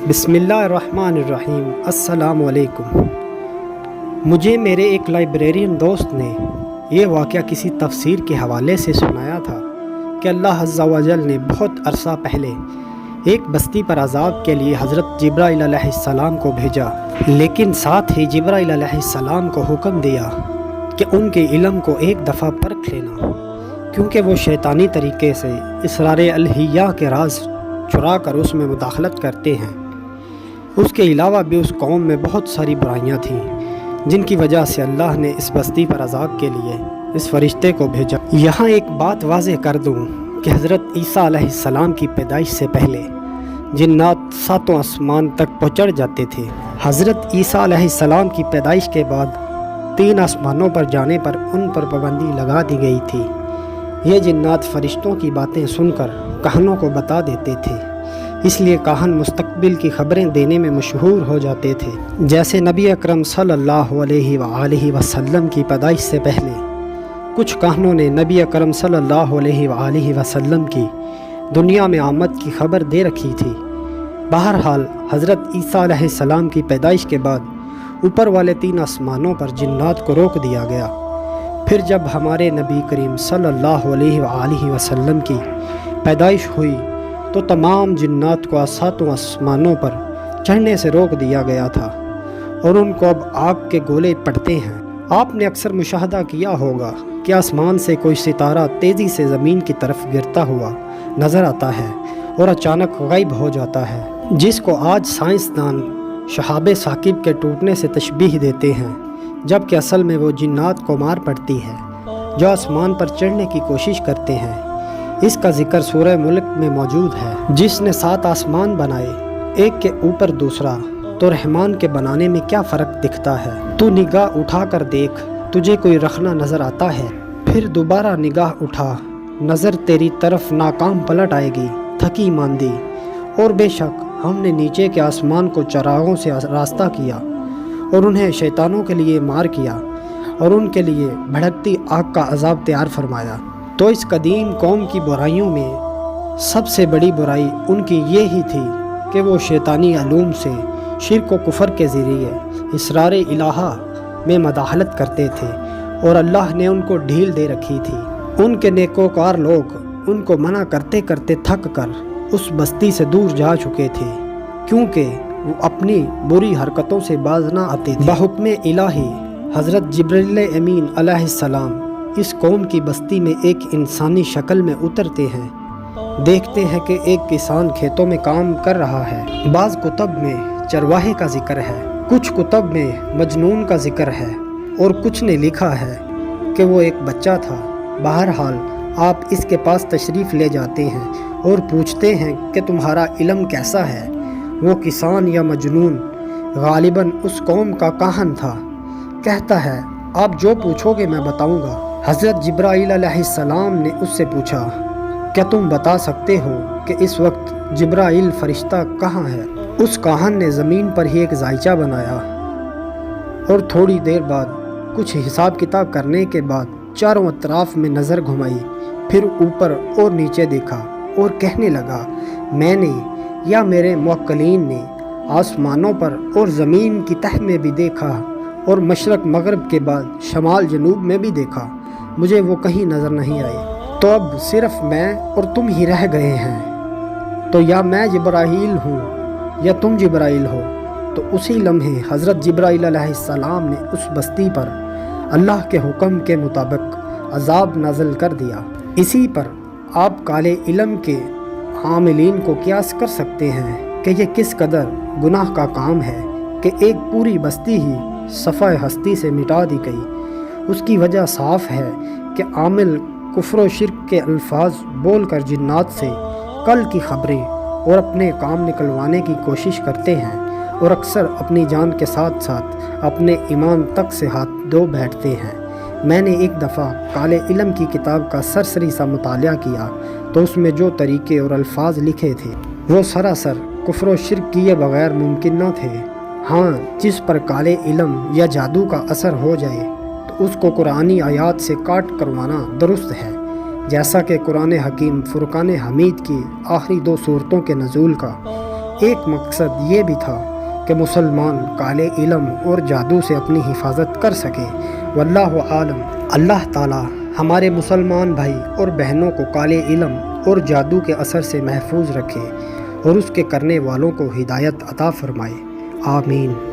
بسم اللہ الرحمن الرحیم۔ السلام علیکم۔ مجھے میرے ایک لائبریرین دوست نے یہ واقعہ کسی تفسیر کے حوالے سے سنایا تھا کہ اللہ عز و جل نے بہت عرصہ پہلے ایک بستی پر عذاب کے لیے حضرت جبرائیل علیہ السلام کو بھیجا، لیکن ساتھ ہی جبرائیل علیہ السلام کو حکم دیا کہ ان کے علم کو ایک دفعہ پرکھ لینا، کیونکہ وہ شیطانی طریقے سے اسرار الہیہ کے راز چرا کر اس میں مداخلت کرتے ہیں۔ اس کے علاوہ بھی اس قوم میں بہت ساری برائیاں تھیں جن کی وجہ سے اللہ نے اس بستی پر عذاب کے لیے اس فرشتے کو بھیجا۔ یہاں ایک بات واضح کر دوں کہ حضرت عیسیٰ علیہ السلام کی پیدائش سے پہلے جنات ساتوں آسمان تک پہنچ جاتے تھے۔ حضرت عیسیٰ علیہ السلام کی پیدائش کے بعد 3 آسمانوں پر جانے پر ان پر پابندی لگا دی گئی تھی۔ یہ جنات فرشتوں کی باتیں سن کر کاہنوں کو بتا دیتے تھے، اس لیے کاہن مستقبل کی خبریں دینے میں مشہور ہو جاتے تھے۔ جیسے نبی اکرم صلی اللہ علیہ وآلہ وسلم کی پیدائش سے پہلے کچھ کاہنوں نے نبی اکرم صلی اللہ علیہ وآلہ وسلم کی دنیا میں آمد کی خبر دے رکھی تھی۔ بہرحال حضرت عیسیٰ علیہ السلام کی پیدائش کے بعد اوپر والے 3 آسمانوں پر جنات کو روک دیا گیا۔ پھر جب ہمارے نبی کریم صلی اللہ علیہ وآلہ وسلم کی پیدائش ہوئی تو تمام جنات کو ساتوں آسمانوں پر چڑھنے سے روک دیا گیا تھا اور ان کو اب آگ کے گولے پڑتے ہیں۔ آپ نے اکثر مشاہدہ کیا ہوگا کہ آسمان سے کوئی ستارہ تیزی سے زمین کی طرف گرتا ہوا نظر آتا ہے اور اچانک غائب ہو جاتا ہے، جس کو آج سائنسدان شہاب ثاقب کے ٹوٹنے سے تشبیہ دیتے ہیں، جبکہ اصل میں وہ جنات کو مار پڑتی ہے جو آسمان پر چڑھنے کی کوشش کرتے ہیں۔ اس کا ذکر سورہ ملک میں موجود ہے۔ جس نے 7 آسمان بنائے ایک کے اوپر دوسرا، تو رحمان کے بنانے میں کیا فرق دکھتا ہے؟ تو نگاہ اٹھا کر دیکھ، تجھے کوئی رخنہ نظر آتا ہے؟ پھر دوبارہ نگاہ اٹھا، نظر تیری طرف ناکام پلٹ آئے گی، تھکی ماندی۔ اور بے شک ہم نے نیچے کے آسمان کو چراغوں سے راستہ کیا اور انہیں شیطانوں کے لیے مار کیا اور ان کے لیے بھڑکتی آگ کا عذاب تیار فرمایا۔ تو اس قدیم قوم کی برائیوں میں سب سے بڑی برائی ان کی یہ ہی تھی کہ وہ شیطانی علوم سے شرک و کفر کے ذریعے اسرار الہہ میں مداخلت کرتے تھے، اور اللہ نے ان کو ڈھیل دے رکھی تھی۔ ان کے نیکوکار لوگ ان کو منع کرتے کرتے تھک کر اس بستی سے دور جا چکے تھے، کیونکہ وہ اپنی بری حرکتوں سے باز نہ آتے تھے۔ بحکم الہی حضرت جبرائیل امین علیہ السلام اس قوم کی بستی میں ایک انسانی شکل میں اترتے ہیں۔ دیکھتے ہیں کہ ایک کسان کھیتوں میں کام کر رہا ہے۔ بعض کتب میں چرواہے کا ذکر ہے، کچھ کتب میں مجنون کا ذکر ہے، اور کچھ نے لکھا ہے کہ وہ ایک بچہ تھا۔ بہرحال آپ اس کے پاس تشریف لے جاتے ہیں اور پوچھتے ہیں کہ تمہارا علم کیسا ہے؟ وہ کسان یا مجنون غالباً اس قوم کا کاہن تھا۔ کہتا ہے آپ جو پوچھو گے میں بتاؤں گا۔ حضرت جبرائیل علیہ السلام نے اس سے پوچھا کیا تم بتا سکتے ہو کہ اس وقت جبرائیل فرشتہ کہاں ہے؟ اس کاہن نے زمین پر ہی ایک زائچہ بنایا اور تھوڑی دیر بعد کچھ حساب کتاب کرنے کے بعد چاروں اطراف میں نظر گھمائی، پھر اوپر اور نیچے دیکھا اور کہنے لگا میں نے یا میرے موکلین نے آسمانوں پر اور زمین کی تہ میں بھی دیکھا اور مشرق مغرب کے بعد شمال جنوب میں بھی دیکھا، مجھے وہ کہیں نظر نہیں آئے۔ تو اب صرف میں اور تم ہی رہ گئے ہیں، تو یا میں جبرائیل ہوں یا تم جبرائیل ہو۔ تو اسی لمحے حضرت جبرائیل علیہ السلام نے اس بستی پر اللہ کے حکم کے مطابق عذاب نازل کر دیا۔ اسی پر آپ کالے علم کے عاملین کو قیاس کر سکتے ہیں کہ یہ کس قدر گناہ کا کام ہے کہ ایک پوری بستی ہی صفحہ ہستی سے مٹا دی گئی۔ اس کی وجہ صاف ہے کہ عامل کفر و شرک کے الفاظ بول کر جنات سے کل کی خبریں اور اپنے کام نکلوانے کی کوشش کرتے ہیں، اور اکثر اپنی جان کے ساتھ ساتھ اپنے ایمان تک سے ہاتھ دھو بیٹھتے ہیں۔ میں نے ایک دفعہ کالے علم کی کتاب کا سرسری سا مطالعہ کیا تو اس میں جو طریقے اور الفاظ لکھے تھے وہ سراسر کفر و شرک کیے بغیر ممکن نہ تھے۔ ہاں، جس پر کالے علم یا جادو کا اثر ہو جائے تو اس کو قرآنی آیات سے کاٹ کروانا درست ہے، جیسا کہ قرآن حکیم فرقان حمید کی آخری 2 سورتوں کے نزول کا ایک مقصد یہ بھی تھا کہ مسلمان کالے علم اور جادو سے اپنی حفاظت کر سکے۔ واللہ عالم۔ اللہ تعالی ہمارے مسلمان بھائی اور بہنوں کو کالے علم اور جادو کے اثر سے محفوظ رکھے اور اس کے کرنے والوں کو ہدایت عطا فرمائے، آمین۔